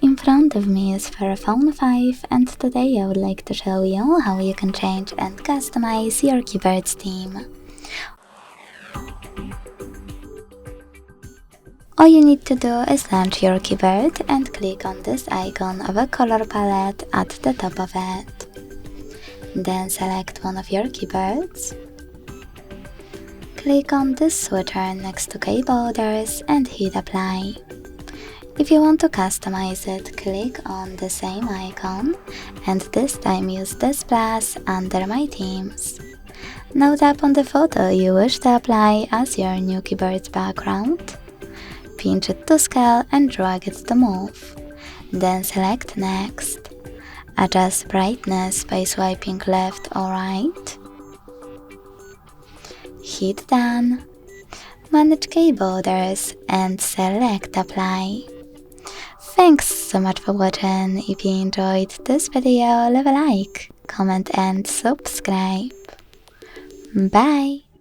In front of me is Fairphone 5, and today I would like to show you how you can change and customize your keyboard's theme. All you need to do is launch your keyboard and click on this icon of a color palette at the top of it. Then select one of your keyboards. Click on this switcher next to keyboarders and hit apply. If you want to customize it, click on the same icon and this time use this plus under my themes. Now tap on the photo you wish to apply as your new keyboard's background. Pinch it to scale and drag it to move. Then select next. Adjust brightness by swiping left or right. Hit done. Manage keyboarders and select apply. Thanks so much for watching. If you enjoyed this video, leave a like, comment and subscribe. Bye!